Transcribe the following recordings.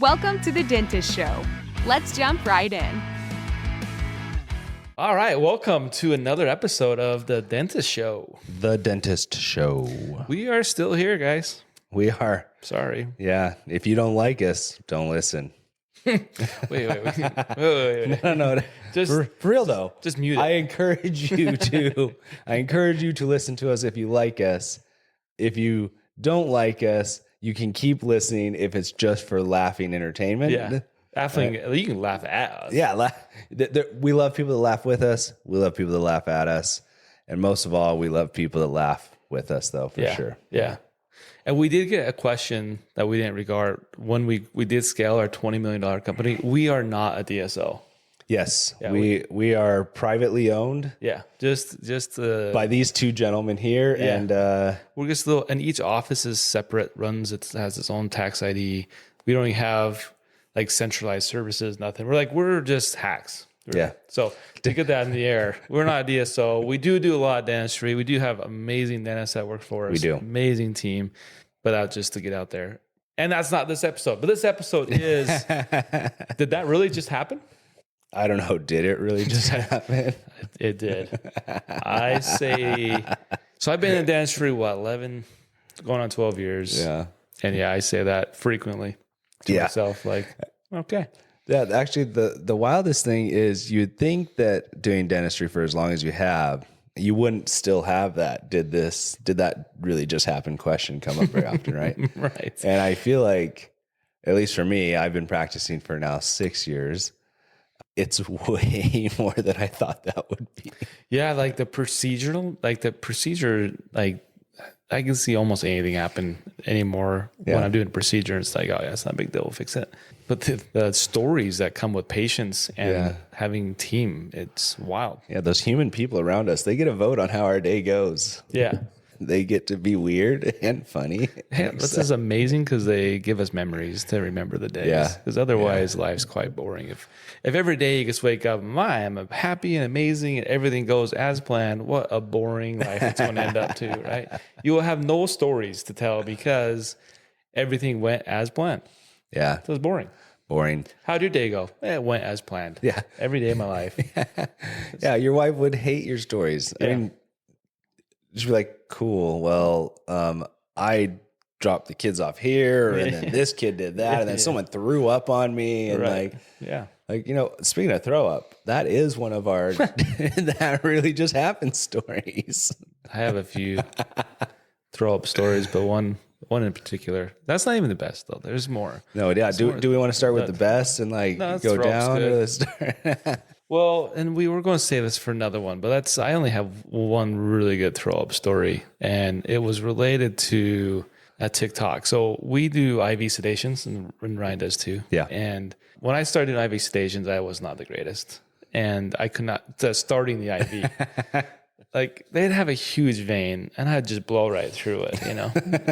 Welcome to The Dentist Show. Let's jump right in. All right, welcome to another episode of The Dentist Show. The Dentist Show. We are still here, guys. We are. Sorry. Yeah. If you don't like us, don't listen. Wait. No. Just for real though. Just mute it. I encourage you to listen to us if you like us. If you don't like us, you can keep listening if it's just for laughing entertainment. Yeah. You can laugh at us. Yeah. We love people that laugh with us. We love people that laugh at us. And most of all, we love people that laugh with us, though, for sure. Yeah. And we did get a question that we didn't regard when we did scale our $20 million company. We are not a DSO. Yes. Yeah, we are privately owned. Yeah. Just by these two gentlemen here. Yeah. And we're just and each office is separate, has its own tax ID. We don't even have like centralized services, nothing. We're just hacks. So to get that in the air, we're not a DSO. We do a lot of dentistry. We do have amazing dentists that work for us. We do. Amazing team, but that's just to get out there. And that's not this episode. But this episode is, did that really just happen? I don't know. Did it really just happen? It did. I say, so I've been in dentistry, 11, going on 12 years. Yeah. And I say that frequently to myself, okay. Yeah, actually, the wildest thing is you'd think that doing dentistry for as long as you have, you wouldn't still have that. Did that really just happen question come up very often, right? Right. And I feel like, at least for me, I've been practicing for now 6 years. It's way more than I thought that would be. Yeah, the procedure, I can see almost anything happen anymore when I'm doing a procedure. It's like, oh yeah, it's not a big deal. We'll fix it. But the stories that come with patients and having team, it's wild. Yeah, those human people around us, they get a vote on how our day goes. Yeah. They get to be weird and funny. Hey, this is amazing because they give us memories to remember the days. Yeah. Because otherwise life's quite boring. If every day you just wake up, I'm happy and amazing and everything goes as planned, what a boring life it's going to end up to, right? You will have no stories to tell because everything went as planned. Yeah. So it's boring. Boring. How'd your day go? It went as planned. Yeah. Every day of my life. Yeah. Your wife would hate your stories. Yeah. I mean, she'd be like, cool. Well, I dropped the kids off here and then this kid did that. And then someone threw up on me. And speaking of throw up, that is one of our, that really just happened stories. I have a few throw up stories, but one in particular. That's not even the best though. There's more. No, yeah. Do we want to start with the best and go down to the start? Well, and we were going to say this for another one, but I only have one really good throw up story, and it was related to a TikTok. So we do IV sedations, and Ryan does too. Yeah. And when I started doing IV sedations, I was not the greatest, and I could not starting the IV. They'd have a huge vein and I'd just blow right through it,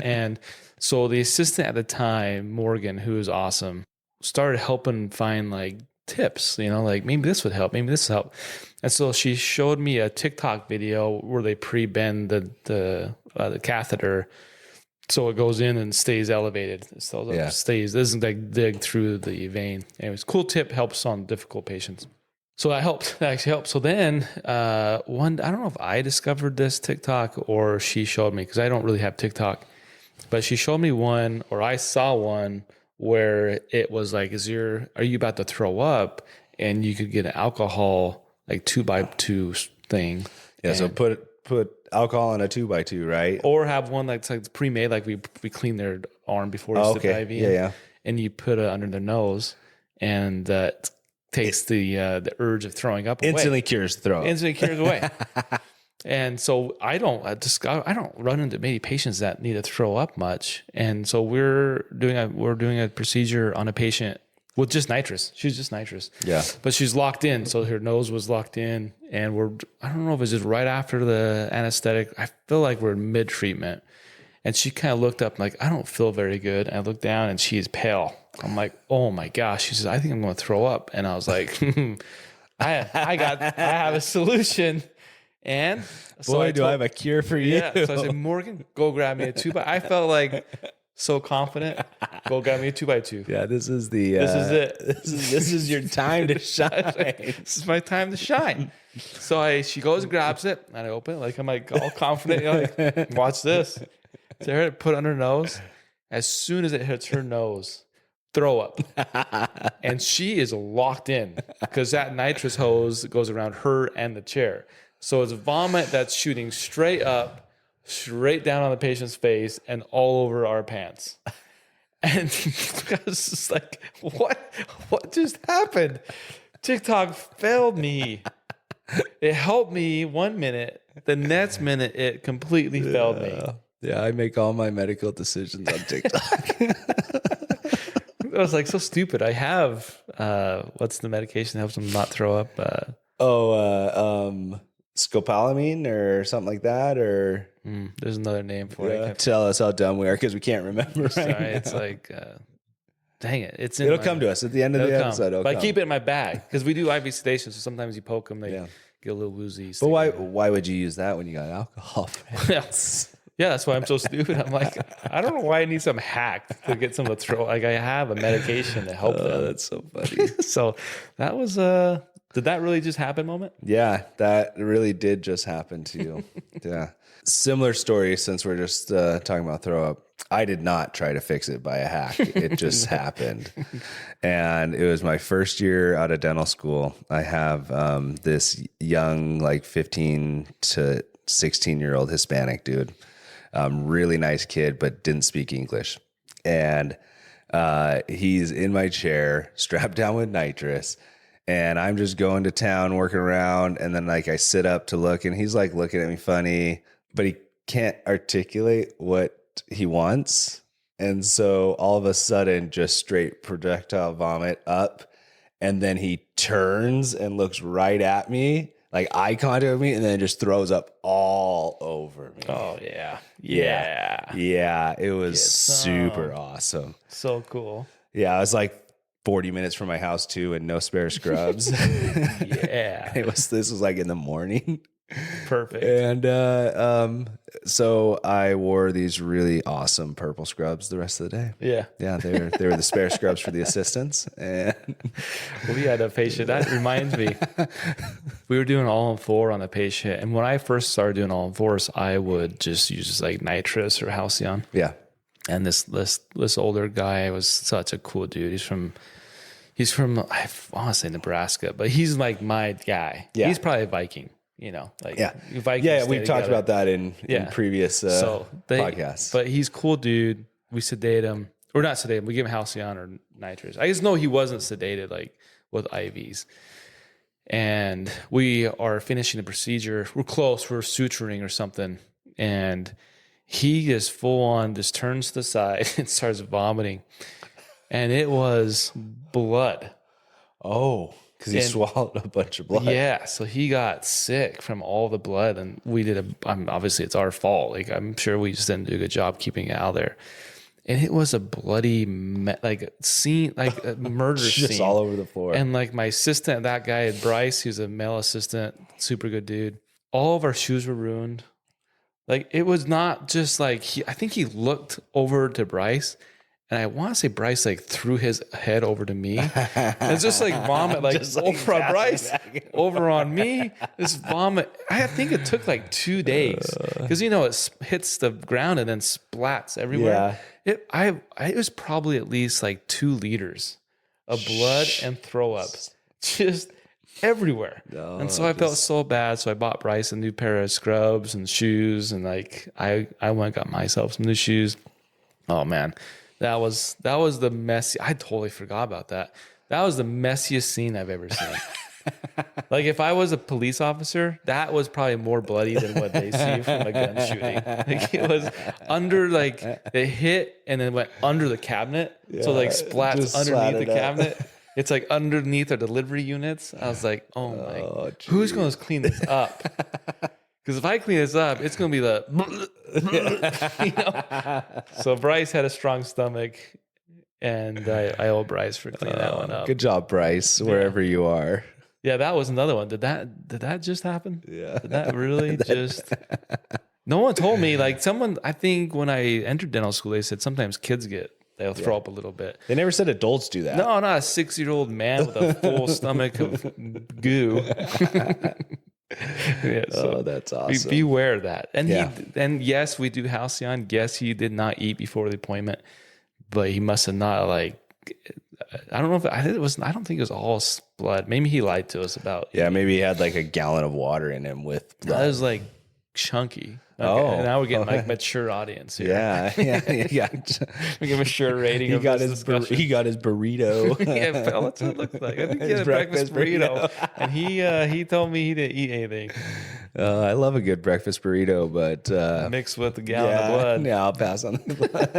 And so the assistant at the time, Morgan, who was awesome, started helping find tips, maybe this would help, maybe this would help. And so she showed me a TikTok video where they pre-bend the catheter so it goes in and stays elevated. So it stays, doesn't dig through the vein. Anyways, cool tip, helps on difficult patients. So that actually helped. So then I don't know if I discovered this TikTok or she showed me, because I don't really have TikTok, but she showed me one, or I saw one where it was like, are you about to throw up? And you could get an alcohol 2x2 thing. Yeah. So put alcohol in a 2x2, right? Or have one that's pre-made, we clean their arm before you stick the IV in. Yeah. And you put it under their nose, and that takes the urge of throwing up away. Instantly cures throw up. Instantly cures away. And so I don't run into many patients that need to throw up much. And so we're doing a procedure on a patient with just nitrous. She's just nitrous. Yeah. But she's locked in. So her nose was locked in, and I don't know if it's just right after the anesthetic. I feel like we're mid-treatment. And she kind of looked up I don't feel very good. And I looked down and she is pale. I'm like, oh my gosh. She says, I think I'm going to throw up. And I was like, I have a solution. And so I have a cure for you. Yeah. So I said, Morgan, go grab me a 2x. I felt like so confident. Go got me a 2x2. Yeah, this is it. This is your time to shine. This is my time to shine. So she goes and grabs it, and I open it. Like I'm like all confident. Like, watch this. So I put it on her nose. As soon as it hits her nose, throw up. And she is locked in because that nitrous hose goes around her and the chair. So it's vomit that's shooting straight up, straight down on the patient's face and all over our pants. And I was just like, what just happened? TikTok failed me. It helped me 1 minute. The next minute, it completely failed me. Yeah, I make all my medical decisions on TikTok. I was like, so stupid. I have, what's the medication that helps them not throw up? Scopolamine or something like that, or there's another name for it. Tell us how dumb we are because we can't remember. Sorry, it's like, dang it. It'll come to us at the end of the episode. But I keep it in my bag because we do IV sedation, so sometimes you poke them, they get a little woozy. But why would you use that when you got alcohol? Yeah, that's why I'm so stupid. I'm like, I don't know why I need some hack to get some to throw. Like I have a medication to help them. That's so funny. So that was did that really just happen moment? Yeah, that really did just happen to you. Yeah. Similar story since we're just talking about throw up. I did not try to fix it by a hack. It just happened. And it was my first year out of dental school. I have this young, like 15 to 16-year-old Hispanic dude. Really nice kid, but didn't speak English. And he's in my chair, strapped down with nitrous. And I'm just going to town, working around. And then like I sit up to look and he's like looking at me funny, but he can't articulate what he wants. And so all of a sudden, just straight projectile vomit up. And then he turns and looks right at me, like eye contact with me, and then just throws up all over me. Oh, yeah. Yeah. It was super awesome. So cool. Yeah. I was like 40 minutes from my house too, and no spare scrubs. Yeah. This was like in the morning. Perfect. And so I wore these really awesome purple scrubs the rest of the day. Yeah. Yeah, they were the spare scrubs for the assistants. And we had a patient. That reminds me. We were doing all-in-4 on the patient. And when I first started doing all-in-4s, I would just use like nitrous or Halcyon. Yeah. And this older guy was such a cool dude. He's from I want to say Nebraska, but he's like my guy. Yeah. He's probably a Viking. Like Vikings. Yeah, we've talked about that in previous podcasts. But he's a cool dude. We sedate him, or not sedate him. We give him Halcyon or nitrous. I just know he wasn't sedated like with IVs. And we are finishing the procedure. We're close. We're suturing or something, and he just full on just turns to the side and starts vomiting, and it was blood. Oh. Because he swallowed a bunch of blood. Yeah, so he got sick from all the blood, and we did obviously it's our fault. Like I'm sure we just didn't do a good job keeping it out there, and it was a bloody scene, like a murder just scene, all over the floor. And like my assistant, that guy Bryce, who's a male assistant, super good dude. All of our shoes were ruined. Like it was not just like I think he looked over to Bryce. And I want to say Bryce like threw his head over to me. And it's just like vomit, like over on Bryce, over on me. This vomit. I think it took like 2 days because it hits the ground and then splats everywhere. Yeah. It was probably at least like 2 liters of blood and throw up, just everywhere. And so I felt so bad. So I bought Bryce a new pair of scrubs and shoes, and like I went and got myself some new shoes. Oh man. That was the messy. I totally forgot about that. That was the messiest scene I've ever seen. Like if I was a police officer, that was probably more bloody than what they see from a gun shooting. Like it was under like it hit and then went under the cabinet. Yeah, so like splats underneath the cabinet. It's like underneath our delivery units. I was like, oh my, who's going to clean this up? Because if I clean this up, it's going to be the, So Bryce had a strong stomach, and I owe Bryce for cleaning that one up. Good job, Bryce, wherever you are. Yeah, that was another one. Did that just happen? Yeah. Did that really just? No one told me. Like someone, I think when I entered dental school, they said sometimes kids they'll throw up a little bit. They never said adults do that. No, not a 6-year-old man with a full stomach of goo. Yeah, so that's awesome. Beware of that. And and yes, we do Halcyon. Yes, he did not eat before the appointment, but he must have not I don't know if I don't think it was all blood. Maybe he lied to us about. Yeah, maybe he had like a gallon of water in him with blood. That was like chunky. Okay. And now we're getting like mature audience here. Yeah. We give a mature rating. He got his burrito. Yeah, that's what it looked like. I think he had a breakfast burrito. And he told me he didn't eat anything. I love a good breakfast burrito, but mixed with a gallon of blood. Yeah, I'll pass on the blood.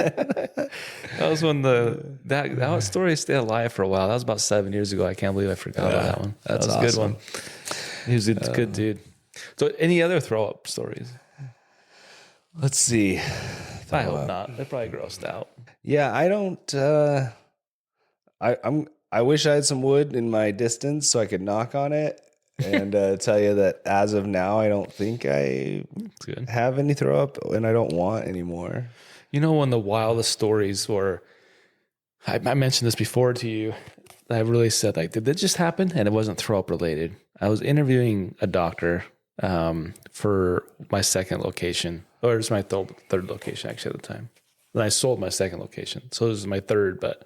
That was when that story stayed alive for a while. That was about 7 years ago. I can't believe I forgot about that one. That's that was awesome. A good one. He was a good dude. So, any other throw up stories? Let's see. I hope not. They're probably grossed out. Yeah, I don't. I wish I had some wood in my distance so I could knock on it and tell you that as of now, I don't think I have any throw up, and I don't want anymore. You know, one of the wildest stories where I mentioned this before to you. I really said, like, did that just happen? And it wasn't throw up related. I was interviewing a doctor for my second location, or it was my third location actually at the time. Then I sold my second location, so this is my third, but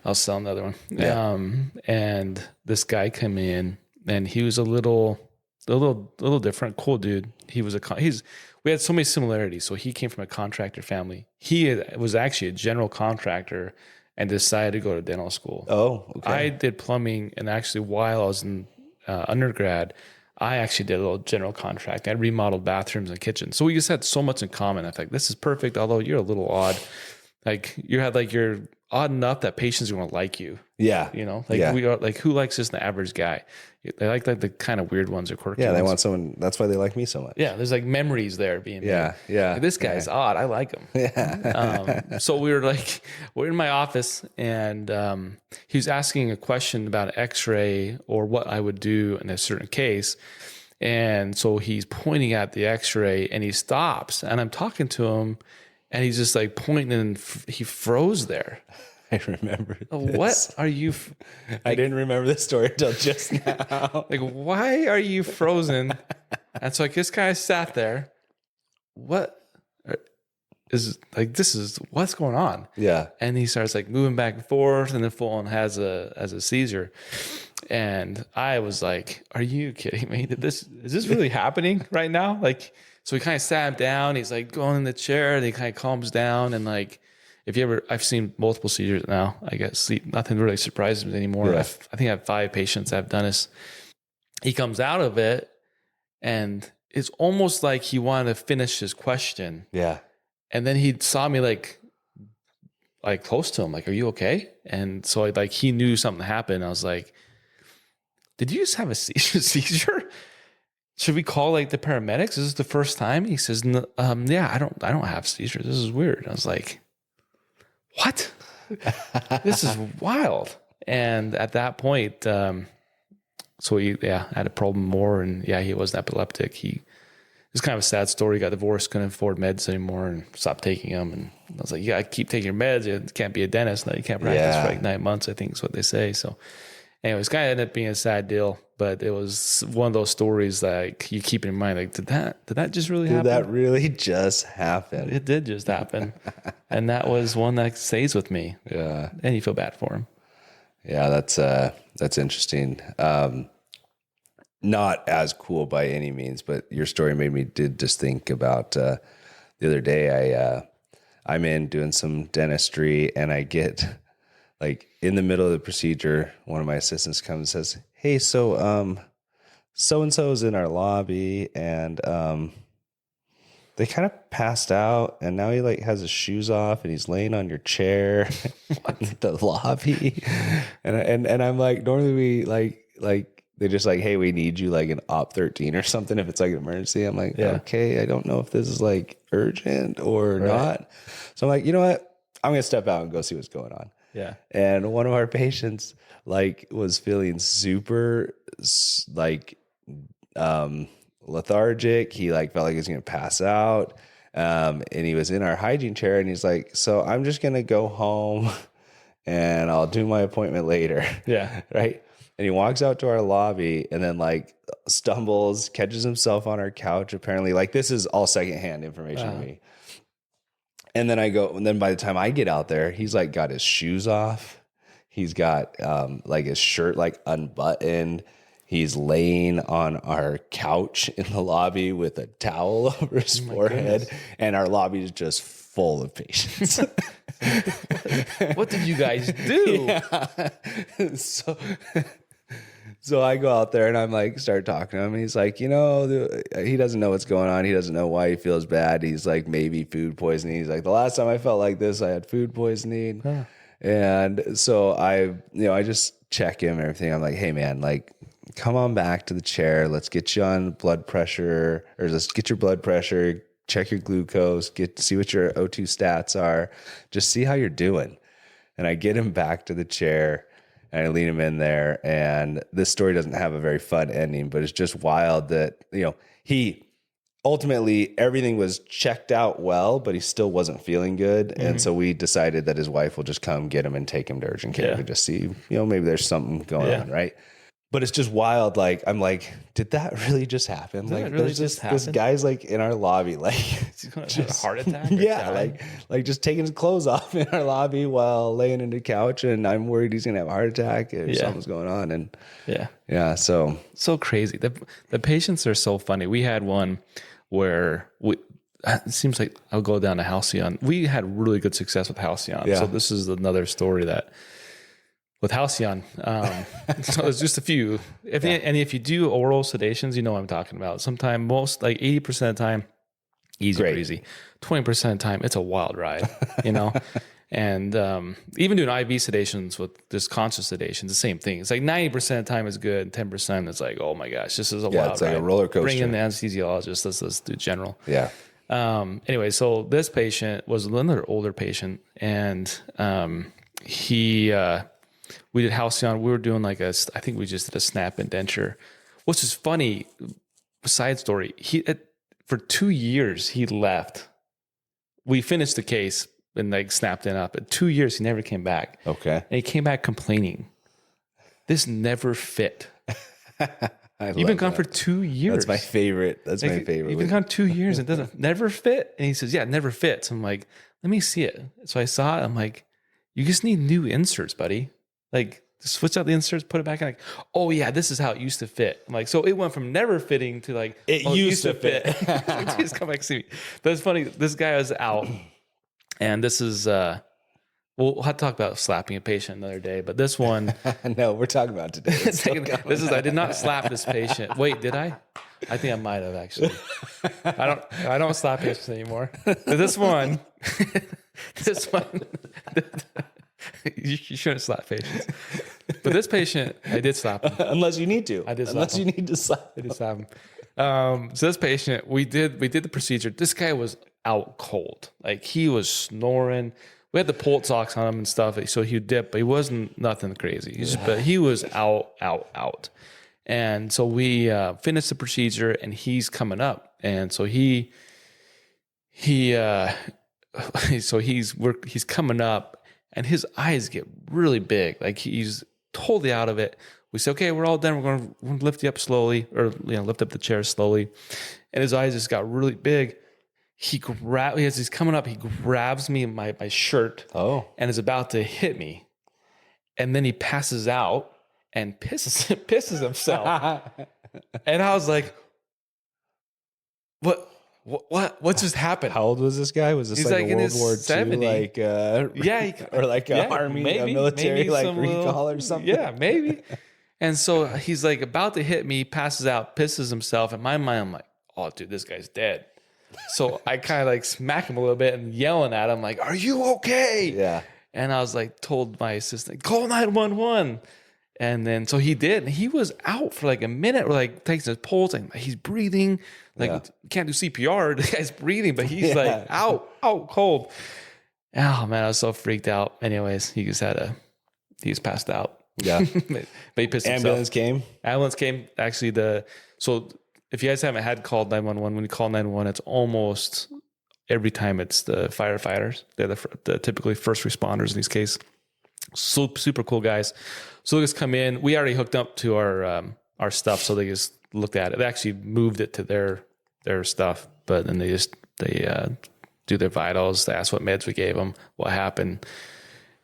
I'll sell another one. Yeah. And this guy came in, and he was a little different, cool dude. We had so many similarities. So he came from a contractor family. He was actually a general contractor and decided to go to dental school. Oh, okay. I did plumbing, and actually while I was in undergrad, I actually did a little general contracting. I remodeled bathrooms and kitchens. So we just had so much in common. I think this is perfect, although you're a little odd. Like you're odd enough that patients are going to like you. Yeah. You know, like we are, like, who likes just an average guy? They like the kind of weird ones or quirky ones. They want someone. That's why they like me so much. Yeah. There's like memories there being made. Yeah. Like, this guy's odd. I like him. Yeah. So we're in my office, and he was asking a question about X-ray or what I would do in a certain case. And so he's pointing at the X-ray, and he stops, and I'm talking to him, and he's just like pointing, and he froze there. I remember this. What are you? I didn't remember this story until just now. Like, why are you frozen? And so like this guy sat there. What is what's going on? Yeah. And he starts like moving back and forth, and then full on has a seizure. And I was like, are you kidding me? Is this really happening right now? Like, so he kind of sat him down. He's like going in the chair, and he kind of calms down, and like, I've seen multiple seizures now. I guess nothing really surprises me anymore. Yeah. I think I have 5 patients that have done this. He comes out of it, and it's almost like he wanted to finish his question. Yeah. And then he saw me like close to him, like, are you okay? And so he knew something happened. I was like, did you just have a seizure? Should we call like the paramedics? Is this the first time? He says, yeah, I don't have seizures. This is weird. I was like, what? This is wild. And at that point, so he had a problem more, and he wasn't epileptic. It's kind of a sad story. He got divorced, couldn't afford meds anymore, and stopped taking them. And I was like, I keep taking your meds. You can't be a dentist. No, you can't practice for like 9 months, I think is what they say. So anyways, kind of ended up being a sad deal, but it was one of those stories that you keep in mind. Like, did that just really happen? Did that really just happen? It did just happen. And that was one that stays with me. Yeah. And you feel bad for him. Yeah, that's interesting. Not as cool by any means, but your story made me just think about the other day. I'm in doing some dentistry, and I get like in the middle of the procedure, one of my assistants comes and says, "Hey, so so-and-so is in our lobby, and they kind of passed out, and now he like has his shoes off, and he's laying on your chair in the lobby." And I'm like, normally we like they're just like, "Hey, we need you like an op 13 or something if it's like an emergency." I'm like, okay, I don't know if this is like urgent or not. So I'm like, you know what? I'm going to step out and go see what's going on. Yeah. And one of our patients like was feeling super like lethargic. He like felt like he was going to pass out. And he was in our hygiene chair and he's like, so I'm just going to go home and I'll do my appointment later. Yeah. Right. And he walks out to our lobby and then like stumbles, catches himself on our couch. Apparently, like this is all secondhand information to me. And then I go, and then by the time I get out there, he's like got his shoes off. He's got like his shirt like unbuttoned. He's laying on our couch in the lobby with a towel over his forehead. Goodness. And our lobby is just full of patients. What did you guys do? Yeah. So I go out there and I'm like, start talking to him. And he's like, you know, he doesn't know what's going on. He doesn't know why he feels bad. He's like, maybe food poisoning. He's like, the last time I felt like this, I had food poisoning. Huh. And so I just check him and everything. I'm like, hey man, like, come on back to the chair. Let's get you on blood pressure, or let's get your blood pressure, check your glucose, see what your O2 stats are, just see how you're doing. And I get him back to the chair and I lean him in there. And this story doesn't have a very fun ending, but it's just wild that, you know, he ultimately, everything was checked out well, but he still wasn't feeling good. Mm-hmm. And so we decided that his wife will just come get him and take him to urgent care to just see, you know, maybe there's something going on, right? But it's just wild. Like, I'm like, did that really just happen? Did like, that really just happen? This guy's like in our lobby, like, he's going to have a heart attack. Yeah, like just taking his clothes off in our lobby while laying in the couch, and I'm worried he's gonna have a heart attack if something's going on. And so crazy. The patients are so funny. We had one where it seems like I'll go down to Halcyon. We had really good success with Halcyon. So this is another story that. With Halcyon, so there's just a few. If you do oral sedations, you know what I'm talking about. Sometimes, most like 80% of the time, easy breezy. 20% of the time, it's a wild ride, you know. And even doing IV sedations with just conscious sedation, the same thing. It's like 90% of the time is good, 10% it's like, oh my gosh, this is a wild it's like ride. A roller coaster. Bring in the anesthesiologist. Let's do general. Yeah. Anyway, so this patient was another older patient, and we did Halcyon. We were doing I think we just did a snap indenture, which is funny. Side story. For 2 years, he left. We finished the case and snapped it up. At 2 years, he never came back. Okay. And he came back complaining. This never fit. You've been gone for 2 years. That's my favorite. That's my favorite. You've been gone 2 years and it doesn't never fit. And he says, yeah, it never fits. I'm like, let me see it. So I saw it. I'm like, you just need new inserts, buddy. Like, switch out the inserts, put it back in. Like, oh yeah, this is how it used to fit. I'm like, so it went from never fitting to it used to fit. Just come back see me. But it's funny. This guy was out, and this is we'll have to talk about slapping a patient another day. But this one, no, we're talking about today. I did not slap this patient. Wait, did I? I think I might have actually. I don't slap patients anymore. But this one. You shouldn't slap patients. But this patient, I did slap him. Unless you need to. I did slap him. Unless you need to slap him. I did slap him. So this patient, we did the procedure. This guy was out cold. Like, he was snoring. We had the pulse socks on him and stuff, so he would dip, but he wasn't nothing crazy. But he was out. And so we finished the procedure, and he's coming up. And so he's coming up. And his eyes get really big. Like, he's totally out of it. We say, okay, we're all done. We're going to lift you up slowly, or lift up the chair slowly. And his eyes just got really big. As he's coming up, he grabs me in my shirt. And is about to hit me. And then he passes out and pisses himself. And I was like, what just happened? How old was this guy? Was this like a World War II, or like an army, maybe, a military recall or something? Yeah, maybe. And so he's about to hit me, passes out, pisses himself. In my mind, I'm like, oh, dude, this guy's dead. So I kind of smack him a little bit and yelling at him, like, are you okay? Yeah. And I was told my assistant, call 911. And then, so he did. And he was out for a minute, takes his pulse, and he's breathing. Can't do CPR. The guy's breathing, but he's out cold. Oh man, I was so freaked out. Anyways, he was passed out. Yeah. But he pissed Ambulance himself. Ambulance came. Actually, so if you guys haven't had called 911, when you call 911, it's almost every time it's the firefighters. They're the typically first responders in these cases. Super cool guys. So they just come in. We already hooked up to our stuff, so they just looked at it. They actually moved it to their stuff, but then they do their vitals. They ask what meds we gave them, what happened.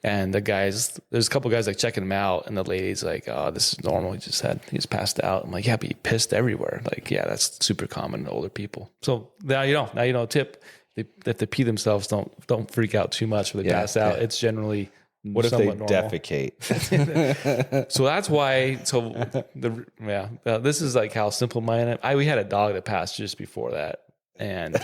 And there's a couple guys like checking him out, and the lady's like, "Oh, this is normal. He just passed out." I'm like, "Yeah, but he pissed everywhere." Like, yeah, that's super common in older people. So now you know. Now you know. Tip: if they pee themselves, don't freak out too much when they pass out. It's generally what if they normal. defecate? So that's why. So this is like how simple mine. We had a dog that passed just before that. And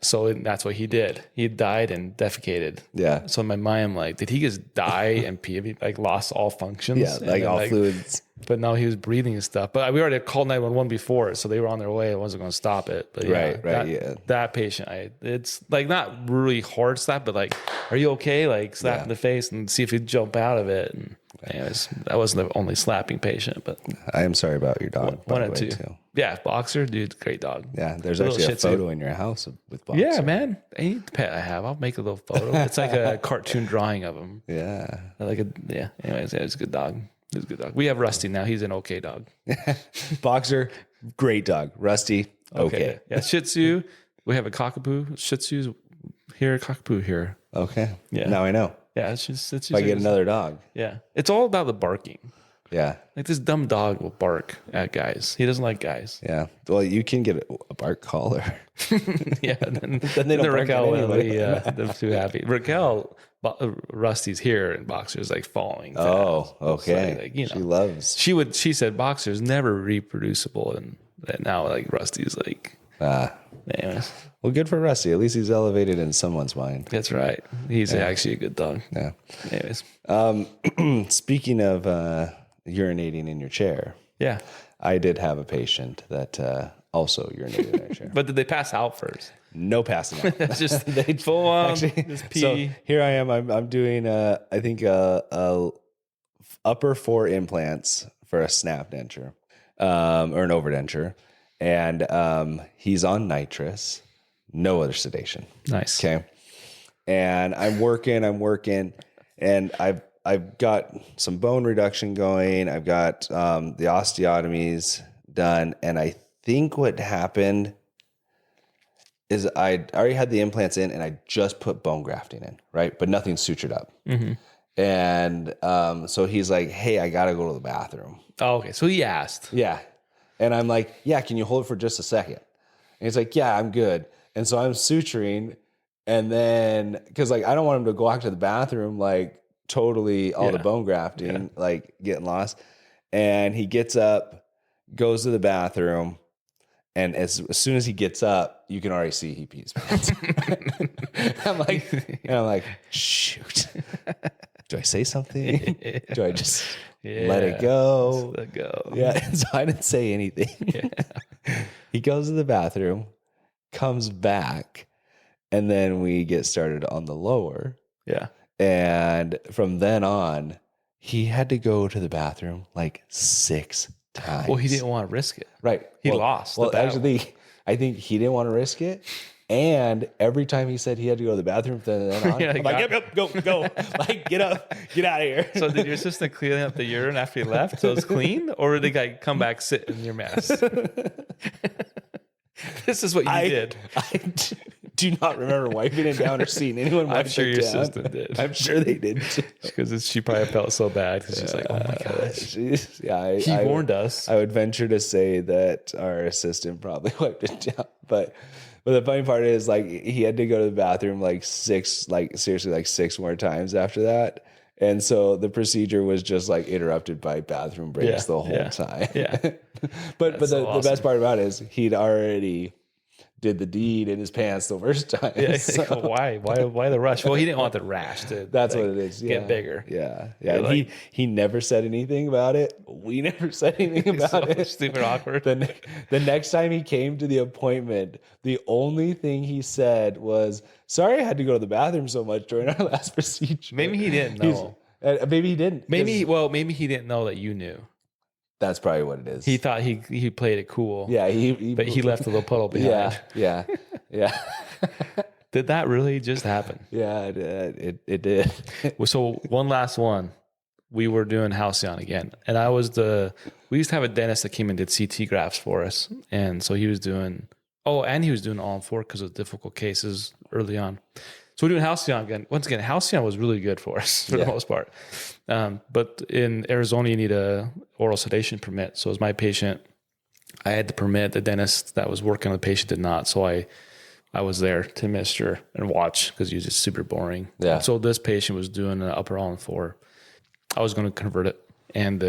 so that's what he did. He died and defecated. Yeah. So in my mind, I'm like, did he just die and pee? Like lost all functions? Yeah, like all fluids. But no, he was breathing and stuff. But we already called 911 before, so they were on their way. I wasn't going to stop it. But that patient, it's like not really hard slap, but like, are you okay? Like slap in the face and see if he'd jump out of it. And anyways, that wasn't the only slapping patient, but I am sorry about your dog. One or two. Too. Yeah, Boxer, dude, great dog. Yeah, there's actually a photo in your house with Boxer. Yeah, man. Any pet I have, I'll make a little photo. It's like a cartoon drawing of him. Yeah. Anyways, it's a good dog. It's a good dog. We have Rusty now. He's an okay dog. Boxer, great dog. Rusty, okay. Yeah, Shih Tzu. We have a cockapoo. Shih Tzu's here, cockapoo here. Okay. Yeah. Now I know. Yeah, it's just if I get another dog. Yeah. It's all about the barking. Yeah. Like this dumb dog will bark at guys. He doesn't like guys. Yeah. Well, you can get a bark collar. Yeah. Then they don't bark Raquel, at anybody. they're too happy. Raquel, Rusty's here and Boxer's like falling. Oh, okay. Like, you know, she loves. She said Boxer's never reproducible. And now like Rusty's like, anyways. Well, good for Rusty. At least he's elevated in someone's mind. That's right. He's actually a good dog. Yeah. Anyways. Speaking of urinating in your chair. Yeah. I did have a patient that also urinated in their chair. But did they pass out first? No passing out. It's just they full on just pee. So here I am. I'm doing I think upper 4 implants for a snap denture or an overdenture, and he's on nitrous, no other sedation. Nice. Okay. And I'm working, and I've got some bone reduction going. I've got the osteotomies done, and I think what happened is I already had the implants in, and I just put bone grafting in, right? But nothing's sutured up. Mm-hmm. And so he's like, "Hey, I gotta go to the bathroom." Oh, okay. So he asked. Yeah. And I'm like, "Yeah, can you hold it for just a second?" And he's like, "Yeah, I'm good." And so I'm suturing, and then because like I don't want him to go out to the bathroom like totally all the bone grafting like getting lost. And he gets up, goes to the bathroom, and as soon as he gets up, you can already see he pees pants. I'm like, shoot. Do I say something? Do I just let it go? Just let it go. Yeah. And so I didn't say anything. He goes to the bathroom, comes back, and then we get started on the lower. Yeah. And from then on, he had to go to the bathroom like 6 times. Well, he didn't want to risk it. Right. He lost. Well, actually, I think he didn't want to risk it. And every time he said he had to go to the bathroom, from then on, I'm like, yep, go. Like, get up, get out of here. So did your assistant clean up the urine after he left so it was clean? Or did the guy come back, sit in your mess? This is what you did. I do not remember wiping it down or seeing anyone wipe I'm sure your down. assistant did. I'm sure they did. Because she probably felt so bad because she's like, oh my gosh. He warned us. I would venture to say that our assistant probably wiped it down. But the funny part is like he had to go to the bathroom like 6 more times after that. And so the procedure was just like interrupted by bathroom breaks the whole time. Yeah. But the best part about it is he'd already did the deed in his pants the first time. Yeah. So. Why the rush? Well, he didn't want the rash to That's what it is. Get bigger. Yeah. And like, he never said anything about it. We never said anything about it. Stupid awkward. The next time he came to the appointment, the only thing he said was, "Sorry, I had to go to the bathroom so much during our last procedure." Maybe he didn't know. Maybe he didn't. Maybe he didn't know that you knew. That's probably what it is. He thought he played it cool. Yeah, but he left a little puddle behind. Yeah. Did that really just happen? Yeah, it did. So one last one. We were doing Halcyon again, and we used to have a dentist that came and did CT grafts for us, and so he was doing all in 4 because of difficult cases early on. So we're doing Halcyon again. Once again, Halcyon was really good for us for the most part. But in Arizona, you need a oral sedation permit. So as my patient, I had the permit. The dentist that was working on the patient did not. So I was there to administer and watch because he was just super boring. Yeah. So this patient was doing an upper all in 4. I was going to convert it, and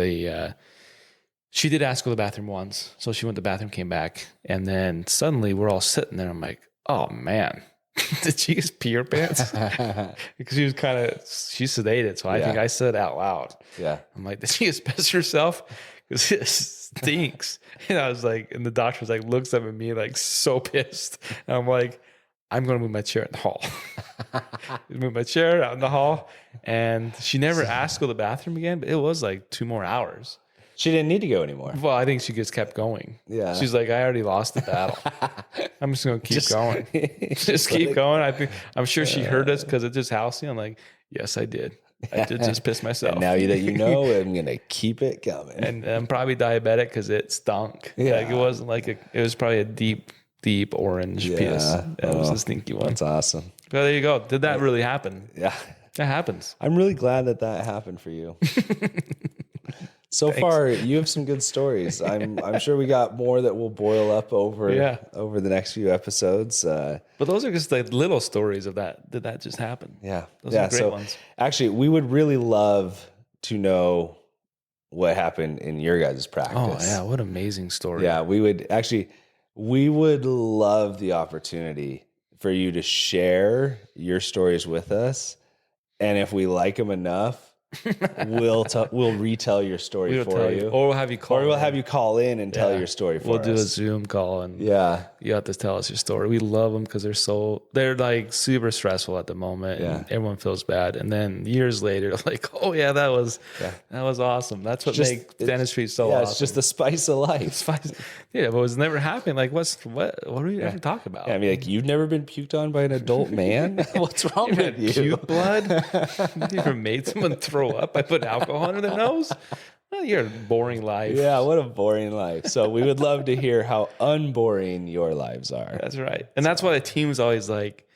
she did ask to go to the bathroom once. So she went to the bathroom, came back, and then suddenly we're all sitting there. I'm like, oh man. Did she just pee her pants? Because she's sedated. So I think I said out loud. Yeah. I'm like, did she just piss herself? Because it stinks. And I was like, and the doctor was like, looks up at me like so pissed. And I'm like, I'm going to move my chair in the hall. Move my chair out in the hall. And she never asked to go to the bathroom again, but it was like 2 more hours. She didn't need to go anymore. Well, I think she just kept going. Yeah. She's like, I already lost the battle. I'm just going to keep going. Just keep going. I'm sure she heard us because it's just Halcyon. I'm like, yes, I did. I did just piss myself. And now that you know, I'm going to keep it coming. And I'm probably diabetic because it stunk. Yeah. Like it wasn't like it was probably a deep orange piss. It was a stinky one. That's awesome. But there you go. Did that really happen? Yeah. That happens. I'm really glad that happened for you. So far, you have some good stories. I'm sure we got more that will boil up over the next few episodes. But those are just like little stories of that. Did that just happen? Yeah. Those are great ones. Actually, we would really love to know what happened in your guys' practice. Oh, yeah. What an amazing story. Yeah. We would love the opportunity for you to share your stories with us. And if we like them enough, we'll retell your story for you. Or we'll have you call in and tell your story for us. We'll do a Zoom call and you have to tell us your story. We love them because they're like super stressful at the moment and everyone feels bad. And then years later, like, oh yeah, that was awesome. That's what makes dentistry so awesome. It's just the spice of life. Yeah, but it's never happened. Like what do we ever talk about? Yeah, I mean, like, you've never been puked on by an adult man? What's wrong with you? Puke blood? You ever made someone throw up by putting alcohol under their nose? Well, you're a boring life. Yeah, what a boring life. So we would love to hear how unboring your lives are. That's right. And that's why the team's always like,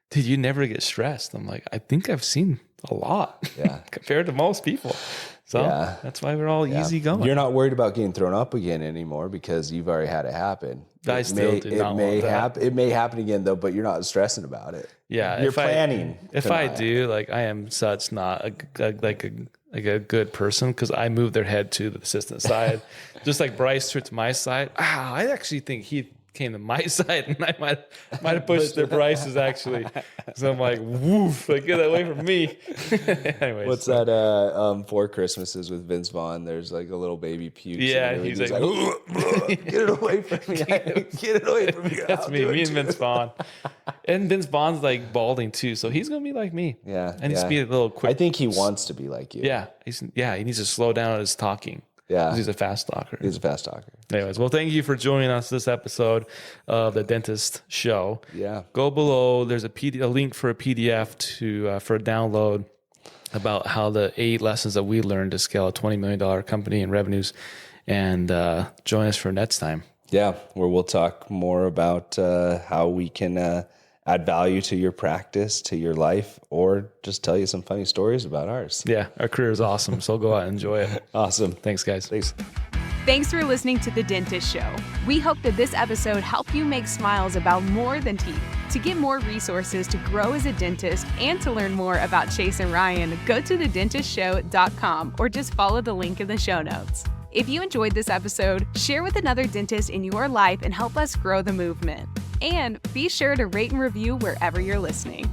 did you never get stressed? I'm like, I think I've seen a lot compared to most people. So that's why we're all easy going. You're not worried about getting thrown up again anymore because you've already had it happen. I still do not want that. It may happen again though, but you're not stressing about it. Yeah, you're planning. If I do, like, I am such not a good person because I move their head to the assistant side, just like Bryce threw to my side. I actually think he came to my side, and I might have pushed their Bryce's actually. So I'm like, woof, like, get away from me. Anyways, what's that? 4 Christmases with Vince Vaughn. There's like a little baby puke. Yeah, he's like, get it away from me. Get it away from me. That's me and Vince Vaughn. And Vince Vaughn's like balding too, so he's gonna be like me. Yeah, and he's be a little quick. I think he wants to be like you. Yeah, he needs to slow down on his talking. Yeah, he's a fast talker. Anyways, well, thank you for joining us this episode of the Dentist Show. Yeah, go below. There's a link for a PDF for a download about how the 8 lessons that we learned to scale a $20 million company in revenues, and join us for next time. Yeah, where we'll talk more about how we can add value to your practice, to your life, or just tell you some funny stories about ours. Yeah, our career is awesome, so go out and enjoy it. Awesome. Thanks, guys. Thanks for listening to The Dentist Show. We hope that this episode helped you make smiles about more than teeth. To get more resources to grow as a dentist and to learn more about Chase and Ryan, go to thedentistshow.com or just follow the link in the show notes. If you enjoyed this episode, share with another dentist in your life and help us grow the movement. And be sure to rate and review wherever you're listening.